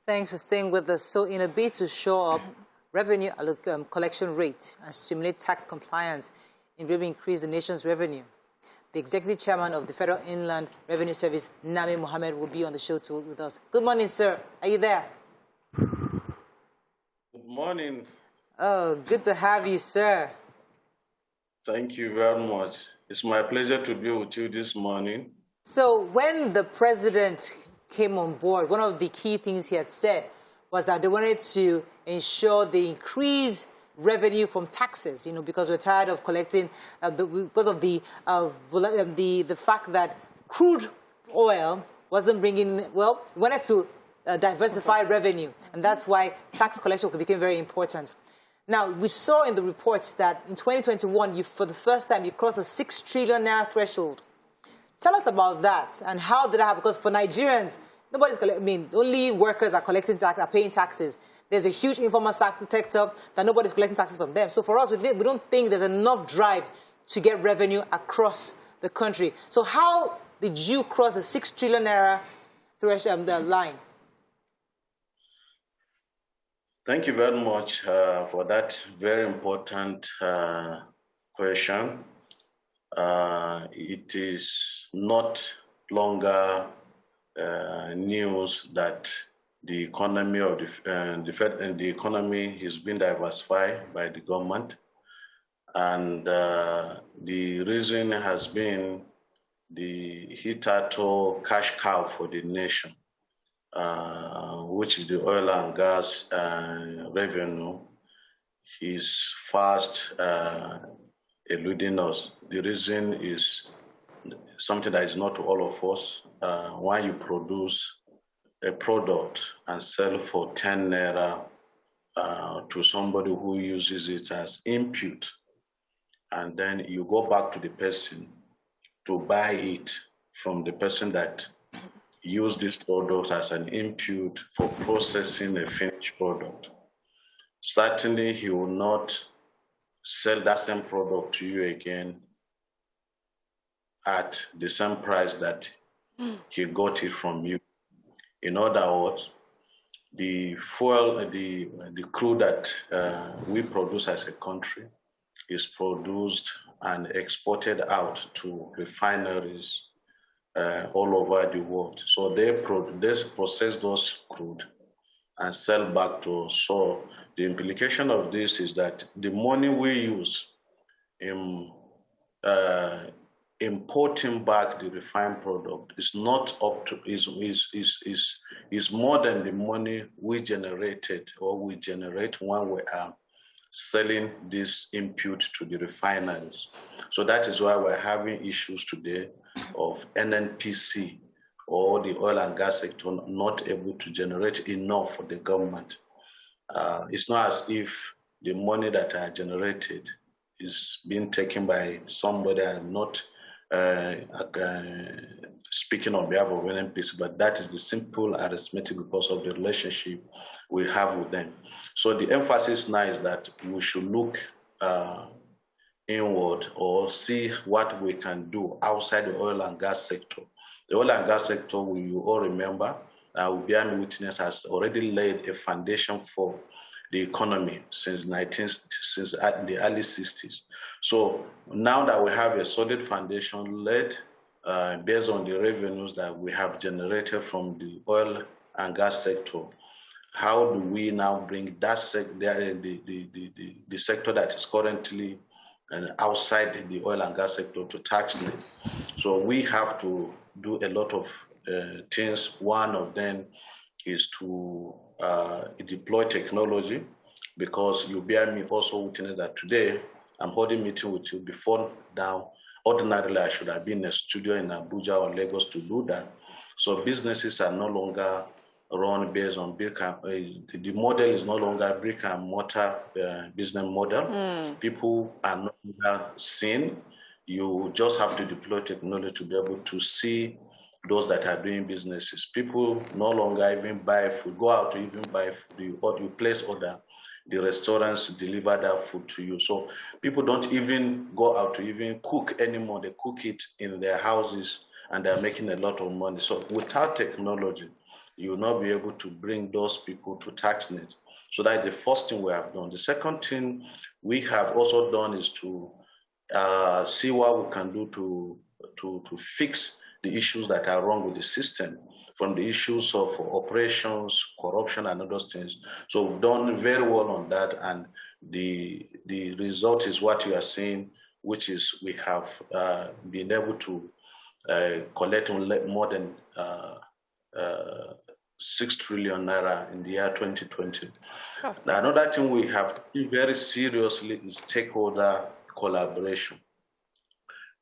Thanks for staying with us. So in a bid to shore up revenue collection rate and stimulate tax compliance in order to increase the nation's revenue, the executive chairman of the Federal Inland Revenue Service, Nami Muhammad, will be on the show with us. Good morning, sir. Are you there? Good morning. Oh, good to have you, sir. Thank you very much. It's my pleasure to be with you this morning. So when the president came on board, one of the key things he had said was that they wanted to ensure the increased revenue from taxes, because we're tired of collecting, because of the fact that crude oil wasn't bringing, we wanted to diversify revenue, and that's why tax collection became very important. Now, we saw in the reports that in 2021, for the first time, you crossed the 6 trillion naira threshold. Tell us about that and how did that happen? Because for Nigerians, only workers are paying taxes. There's a huge informal sector that nobody's collecting taxes from them. So for us, we don't think there's enough drive to get revenue across the country. So how did you cross the 6 trillion naira threshold, the line? Thank you very much for that very important question. It is not longer news that the economy of the economy is being diversified by the government, and the reason has been the hitherto cash cow for the nation, which is the oil and gas revenue, is fast eluding us. The reason is something that is not to all of us. When you produce a product and sell for 10 naira to somebody who uses it as input, and then you go back to the person to buy it from the person that used this product as an input for processing a finished product, certainly he will not sell that same product to you again at the same price that he got it from you. In other words, the fuel, the crude that we produce as a country is produced and exported out to refineries all over the world. So they process those crude and sell back to us. So the implication of this is that the money we use in importing back the refined product is not up to is more than the money we generated or we generate when we are selling this input to the refineries. So that is why we're having issues today of NNPC or the oil and gas sector not able to generate enough for the government. It's not as if the money that are generated is being taken by somebody. I'm not speaking on behalf of NNPC, but that is the simple arithmetic because of the relationship we have with them. So the emphasis now is that we should look inward or see what we can do outside the oil and gas sector. The oil and gas sector, you all remember, Ubiami Witness has already laid a foundation for the economy since the early 60s. So now that we have a solid foundation laid based on the revenues that we have generated from the oil and gas sector, how do we now bring that the sector that is currently outside the oil and gas sector to tax net? So we have to do a lot of things. One of them is to deploy technology, because you bear me also witness that today I'm holding a meeting with you. Before now, ordinarily I should have been in a studio in Abuja or Lagos to do that. So businesses are no longer run based on the model is no longer brick and mortar business model. People are no longer seen. You just have to deploy technology to be able to see those that are doing businesses. People no longer even buy food, go out to even buy food, or you place order, the restaurants deliver that food to you. So people don't even go out to even cook anymore. They cook it in their houses and they're making a lot of money. So without technology, you will not be able to bring those people to TaxNet. So that's the first thing we have done. The second thing we have also done is to see what we can do to fix the issues that are wrong with the system, from the issues of operations, corruption, and other things. So we've done very well on that, and the result is what you are seeing, which is we have been able to collect more than 6 trillion naira in the year 2020. Now, another thing we have to take very seriously is stakeholder collaboration.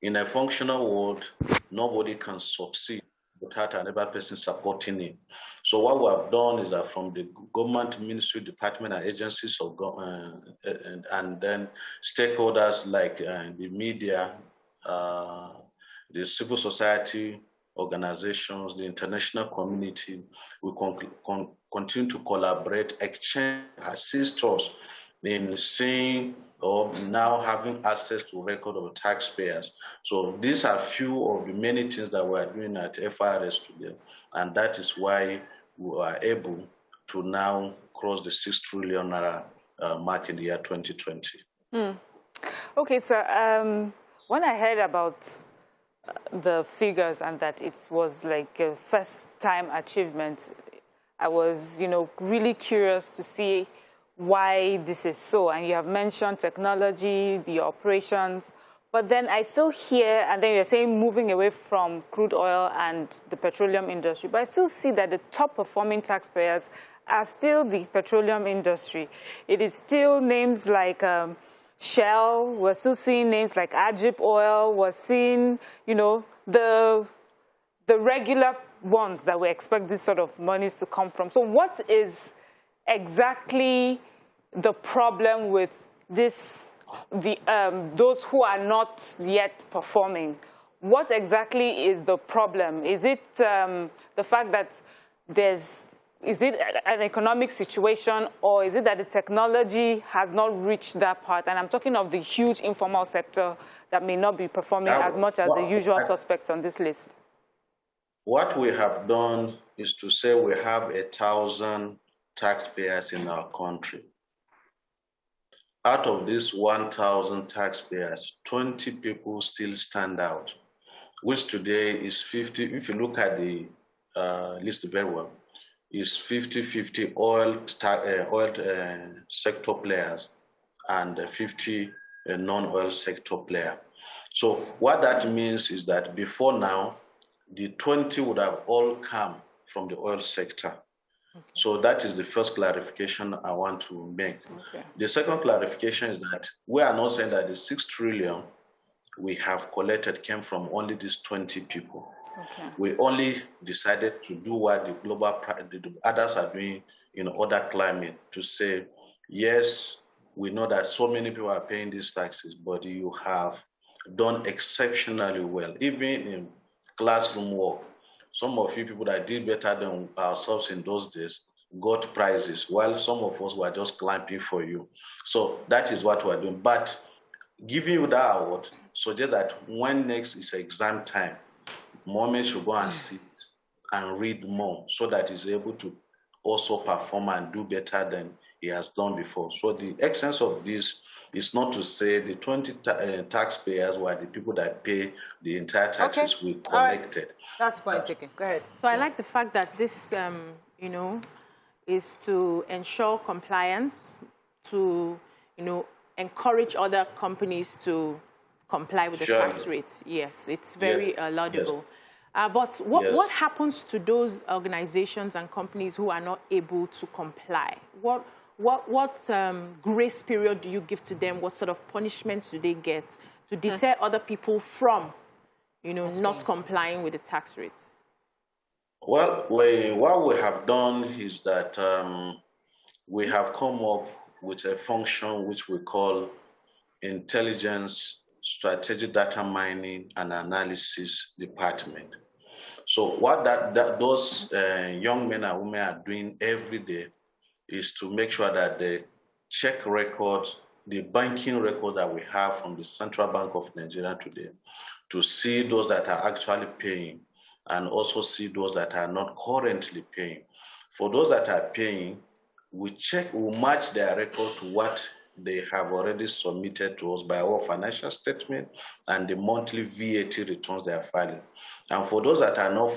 In a functional world, nobody can succeed without another person supporting him. So what we have done is that from the government, ministry, department, and agencies of government, and then stakeholders like the media, the civil society organizations, the international community, we continue to collaborate, exchange, assist us in seeing or now having access to record of taxpayers. So these are few of the many things that we are doing at FIRS today, and that is why we are able to now cross the 6 trillion naira mark in the year 2020. Okay, so when I heard about the figures and that it was like a first-time achievement, I was, really curious to see why this is so. And you have mentioned technology, the operations, but then I still hear, and then you're saying moving away from crude oil and the petroleum industry, but I still see that the top performing taxpayers are still the petroleum industry. It is still names like Shell, we're still seeing names like Ajib Oil, we're seeing, the regular ones that we expect this sort of monies to come from. So what is exactly the problem with this, those who are not yet performing? What exactly is the problem? Is it the fact that is it an economic situation, or is it that the technology has not reached that part? And I'm talking of the huge informal sector that may not be performing as much as the usual suspects on this list. What we have done is to say we have 1,000 taxpayers in our country. Out of these 1,000 taxpayers, 20 people still stand out, which today is 50. If you look at the list very well, is 50-50 oil sector players and 50 non-oil sector player. So what that means is that before now, the 20 would have all come from the oil sector. Okay. So that is the first clarification I want to make. Okay. The second clarification is that we are not saying that the 6 trillion we have collected came from only these 20 people. Okay. We only decided to do what the others are doing in other climate, to say, yes, we know that so many people are paying these taxes, but you have done exceptionally well. Even in classroom work, some of you people that did better than ourselves in those days got prizes, while some of us were just clapping for you. So that is what we're doing. But giving you that award suggests that when next is exam time, Mohammed should go and sit and read more so that he's able to also perform and do better than he has done before. So the essence of this is not to say the 20 taxpayers were the people that pay the entire taxes we collected. Right. That's the point taken. Go ahead. So I like the fact that this, is to ensure compliance, to, encourage other companies to comply with the tax rates. Yes, it's very laudable. Yes. But what happens to those organizations and companies who are not able to comply? What grace period do you give to them? What sort of punishments do they get to deter other people from, not complying with the tax rates? Well, what we have done is that we have come up with a function which we call Intelligence, Strategic Data Mining and Analysis Department. So what those young men and women are doing every day is to make sure that they check records, the banking record that we have from the Central Bank of Nigeria today, to see those that are actually paying and also see those that are not currently paying. For those that are paying, we match their record to what they have already submitted to us by our financial statement and the monthly VAT returns they are filing. And for those that are not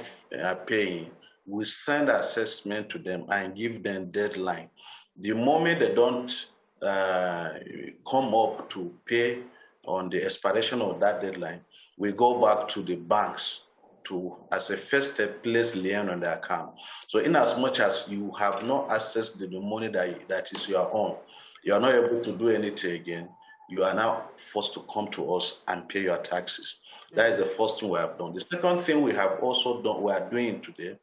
paying, we send assessment to them and give them deadline. The moment they don't come up to pay on the expiration of that deadline, we go back to the banks to, as a first step, place lien on the account. So in as much as you have not accessed the money that is your own, you are not able to do anything again, you are now forced to come to us and pay your taxes. That is the first thing we have done. The second thing we have also done, we are doing today,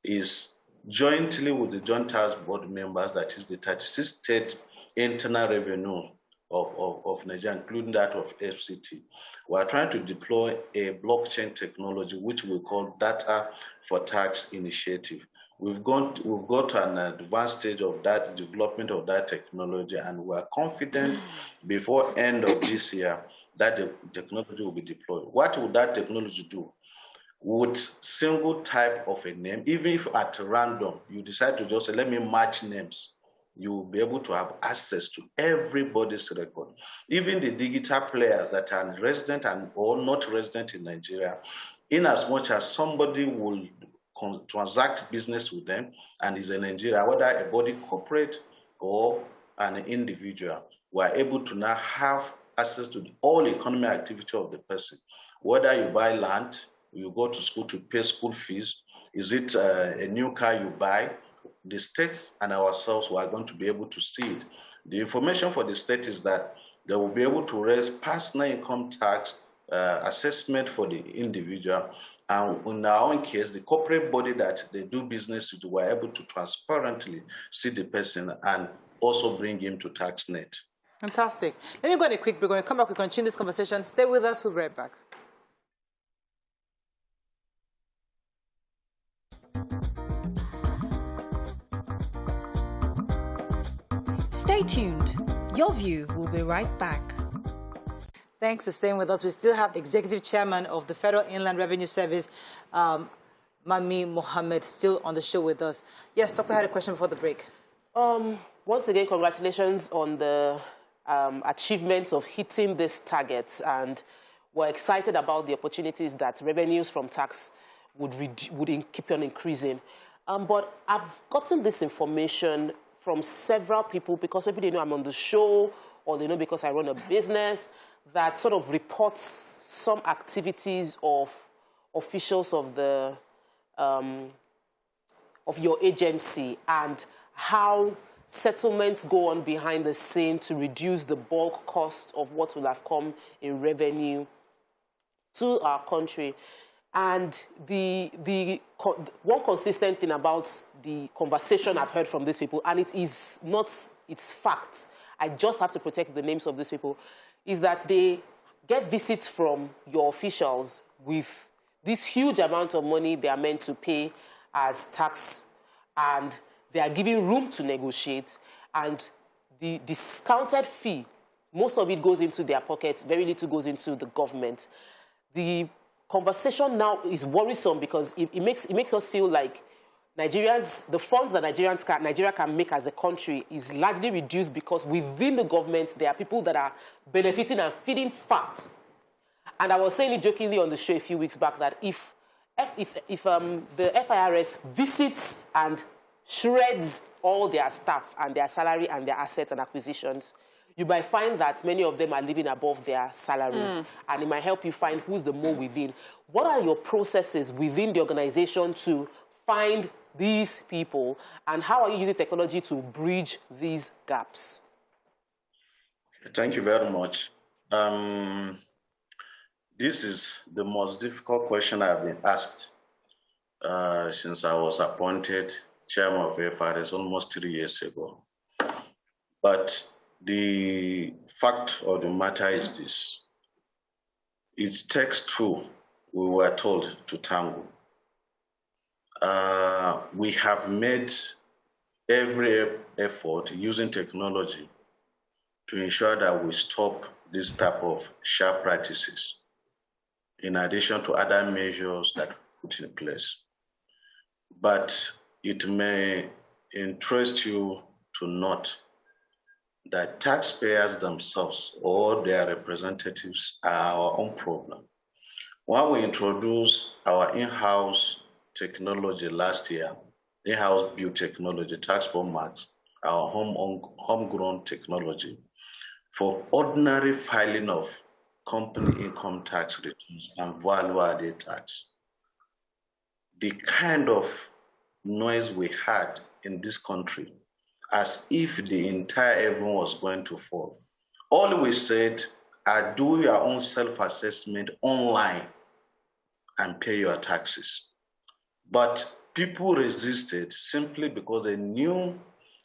is jointly with the Joint Tax Board members, that is the 36 state internal revenue of Nigeria, including that of FCT. We are trying to deploy a blockchain technology, which we call Data for Tax Initiative. We've got to an advanced stage of that development of that technology, and we are confident before end of this year that the technology will be deployed. What will that technology do? With single type of a name, even if at random you decide to just say, let me match names, you will be able to have access to everybody's record. Even the digital players that are resident and or not resident in Nigeria, in as much as somebody will transact business with them and is in Nigeria, whether a body corporate or an individual, we are able to now have access to all economic activity of the person. Whether you buy land, you go to school to pay school fees, is it a new car you buy, the states and ourselves are going to be able to see it. The information for the state is that they will be able to raise personal income tax assessment for the individual. And in our own case, the corporate body that they do business with were able to transparently see the person and also bring him to TaxNet. Fantastic. Let me go on a quick break. When we come back, we continue this conversation. Stay with us. We'll be right back. Stay tuned. Your View will be right back. Thanks for staying with us. We still have the Executive Chairman of the Federal Inland Revenue Service, Nami Muhammad, still on the show with us. Yes, Dr. had a question before the break. Once again, congratulations on the achievements of hitting these targets, and we're excited about the opportunities that revenues from tax would keep on increasing. But I've gotten this information from several people, because maybe they know I'm on the show, or they know because I run a business, that sort of reports some activities of officials of the of your agency and how settlements go on behind the scene to reduce the bulk cost of what will have come in revenue to our country. And the one consistent thing about the conversation I've heard from these people, and it is not, it's fact, I just have to protect the names of these people, is that they get visits from your officials with this huge amount of money they are meant to pay as tax, and they are given room to negotiate, and the discounted fee, most of it goes into their pockets, very little goes into the government. The conversation now is worrisome because it makes us feel like Nigerians, the funds that Nigeria can make as a country is largely reduced because within the government there are people that are benefiting and feeding fat. And I was saying it jokingly on the show a few weeks back that if the FIRS visits and shreds all their staff and their salary and their assets and acquisitions, you might find that many of them are living above their salaries, and it might help you find who's the more within. What are your processes within the organization to find these people, and how are you using technology to bridge these gaps? Thank you very much. This is the most difficult question I've been asked since I was appointed chairman of FIRS almost 3 years ago. But the fact of the matter is this: it takes two, we were told, to tango. We have made every effort using technology to ensure that we stop this type of sharp practices, in addition to other measures that we put in place. But it may interest you to note that taxpayers themselves or their representatives are our own problem. When we introduced our in-house technology last year, in-house built technology, Taxpayers Max, our homegrown technology, for ordinary filing of company income tax returns and value-added tax, the kind of noise we had in this country, as if the entire heaven was going to fall. All we said, do your own self-assessment online and pay your taxes. But people resisted simply because they knew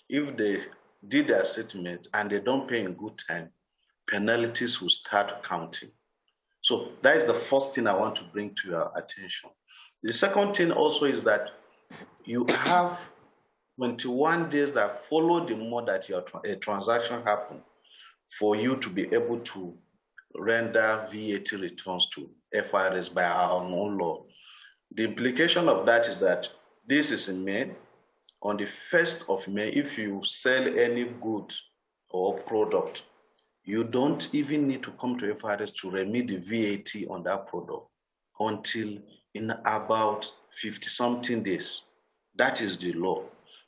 if they did their statement and they don't pay in good time, penalties will start counting. So that is the first thing I want to bring to your attention. The second thing also is that you have 21 days that follow the month that a transaction happened for you to be able to render VAT returns to FIRS by our own law. The implication of that is that this is in May. On the 1st of May, if you sell any good or product, you don't even need to come to FIRS to remit the VAT on that product until in about 50-something days. That is the law.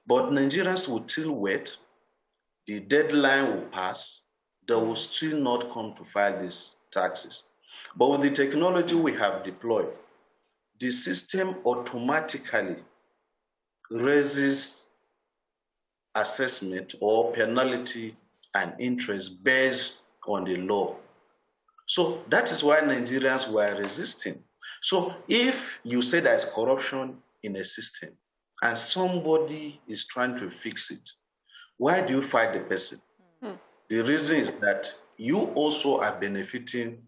But Nigerians will still wait. The deadline will pass. They will still not come to file these taxes. But with the technology we have deployed, the system automatically raises assessment or penalty and interest based on the law. So that is why Nigerians were resisting. So if you say there is corruption in a system and somebody is trying to fix it, why do you fight the person? The reason is that you also are benefiting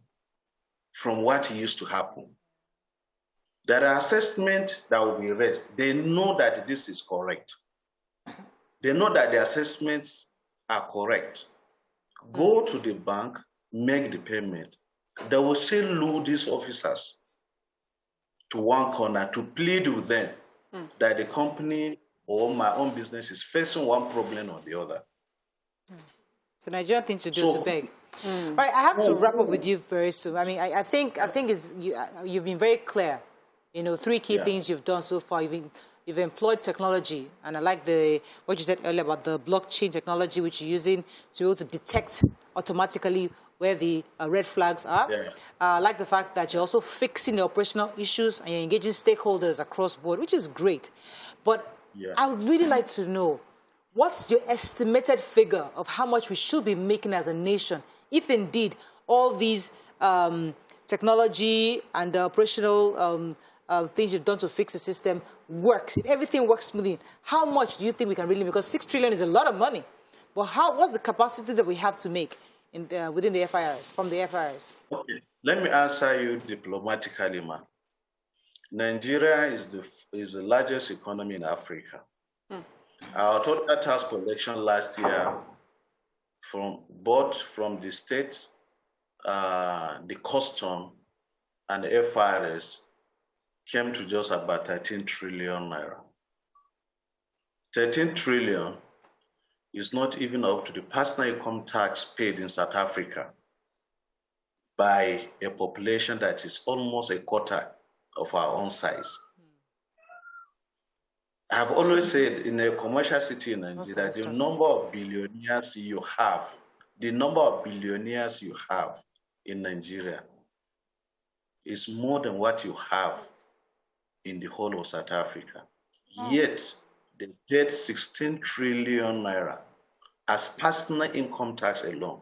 from what used to happen. There are assessments that will be raised. They know that this is correct. They know that the assessments are correct. Go to the bank, make the payment. They will still lure these officers to one corner to plead with them that the company or my own business is facing one problem or the other. It's a Nigerian thing to do, to beg. All right, I have to wrap up with you very soon. I mean, I think you've been very clear. You know, three key things you've done so far. You've employed technology, and I like what you said earlier about the blockchain technology, which you're using to be able to detect automatically where the red flags are. I like the fact that you're also fixing the operational issues and you're engaging stakeholders across board, which is great. But I would really like to know, what's your estimated figure of how much we should be making as a nation if indeed all these technology and the operational things you've done to fix the system works? If everything works smoothly, how much do you think we can really make? Because 6 trillion is a lot of money. But what's the capacity that we have to make within the FIRS, from the FIRS? Okay, let me answer you diplomatically, man. Nigeria is the largest economy in Africa. Our total tax collection last year, from the state, the custom, and the FIRS, came to just about 13 trillion naira. 13 trillion is not even up to the personal income tax paid in South Africa by a population that is almost a quarter of our own size. I've always said, in a commercial city in Nigeria, the number of billionaires you have in Nigeria is more than what you have in the whole of South Africa. Yet, they get 16 trillion naira as personal income tax alone.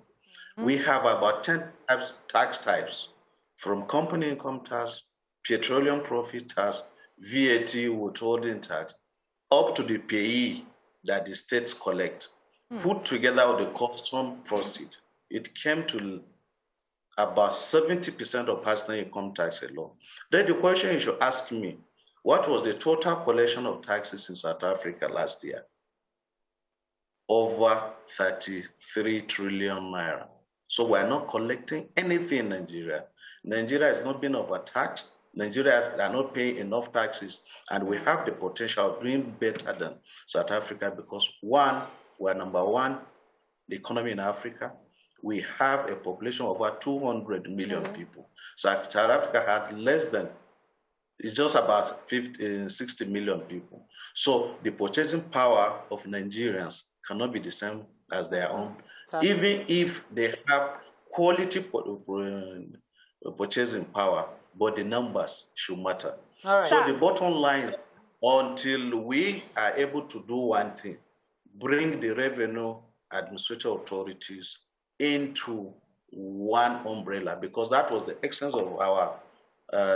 We have about 10 tax types, from company income tax, petroleum profit tax, VAT, withholding tax, up to the payee that the states collect. Put together with the custom proceed, it came to about 70% of personal income tax alone. Then the question you should ask me, what was the total collection of taxes in South Africa last year? Over 33 trillion naira. So we're not collecting anything in Nigeria. Nigeria has not been overtaxed. Nigeria are not paying enough taxes, and we have the potential of doing better than South Africa because, one, we're number one economy in Africa. We have a population of over 200 million people. South Africa had less than, it's just about 60 million people. So the purchasing power of Nigerians cannot be the same as their own, even if they have quality purchasing power, but the numbers should matter. All right. So the bottom line, until we are able to do one thing, bring the revenue administrative authorities into one umbrella, because that was the essence of our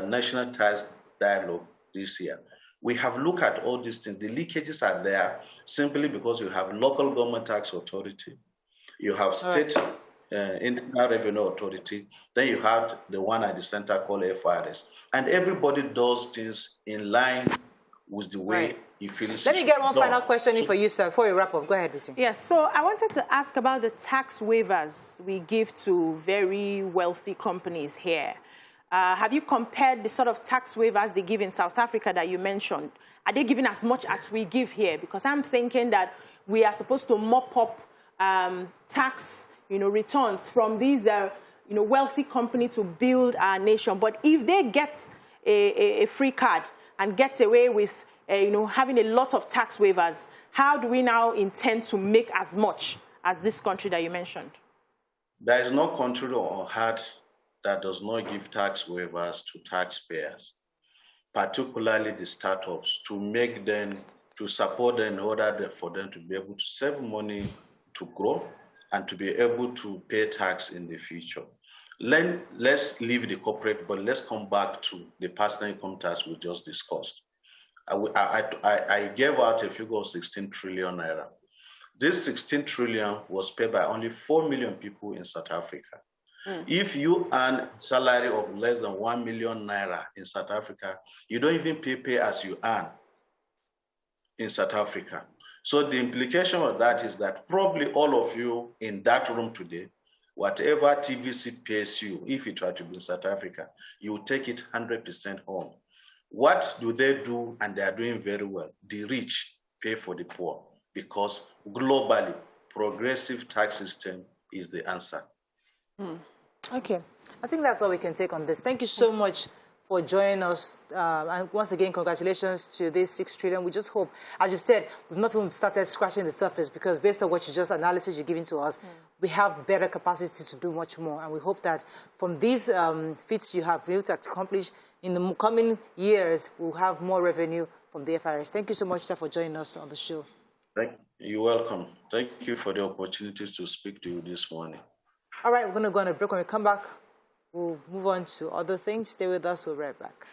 national tax dialogue this year. We have looked at all these things. The leakages are there simply because you have local government tax authority, you have state internal revenue authority, then you have the one at the center called FIRS, and everybody does things in line with the way he feels. Let me get one final question in for you, sir, before we wrap up. Go ahead, Bisi. Yes, so I wanted to ask about the tax waivers we give to very wealthy companies here. Have you compared the sort of tax waivers they give in South Africa that you mentioned? Are they giving as much as we give here? Because I'm thinking that we are supposed to mop up tax returns from these wealthy companies to build our nation. But if they get a free card and gets away with having a lot of tax waivers, how do we now intend to make as much as this country that you mentioned? There is no country on earth that does not give tax waivers to taxpayers, particularly the startups, to make them, to support them in order for them to be able to save money to grow and to be able to pay tax in the future. Let's leave the corporate, but let's come back to the personal income tax we just discussed. I gave out a figure of 16 trillion naira. This 16 trillion was paid by only 4 million people in South Africa. If you earn a salary of less than 1 million naira in South Africa, you don't even pay as you earn in South Africa. So the implication of that is that probably all of you in that room today, whatever TVC pays you, if you try to be in South Africa, you will take it 100% home. What do they do? And they are doing very well. The rich pay for the poor, because globally, progressive tax system is the answer. Okay. I think that's all we can take on this. Thank you so much for joining us. And once again, congratulations to this 6 trillion. We just hope, as you said, we've not even started scratching the surface, because based on what you just analysis you're giving to us, we have better capacity to do much more. And we hope that from these feats you have been able to accomplish in the coming years, we'll have more revenue from the FIRS. Thank you so much, sir, for joining us on the show. You're welcome. Thank you for the opportunity to speak to you this morning. All right, we're going to go on a break. When we come back, we'll move on to other things. Stay with us. We'll be right back.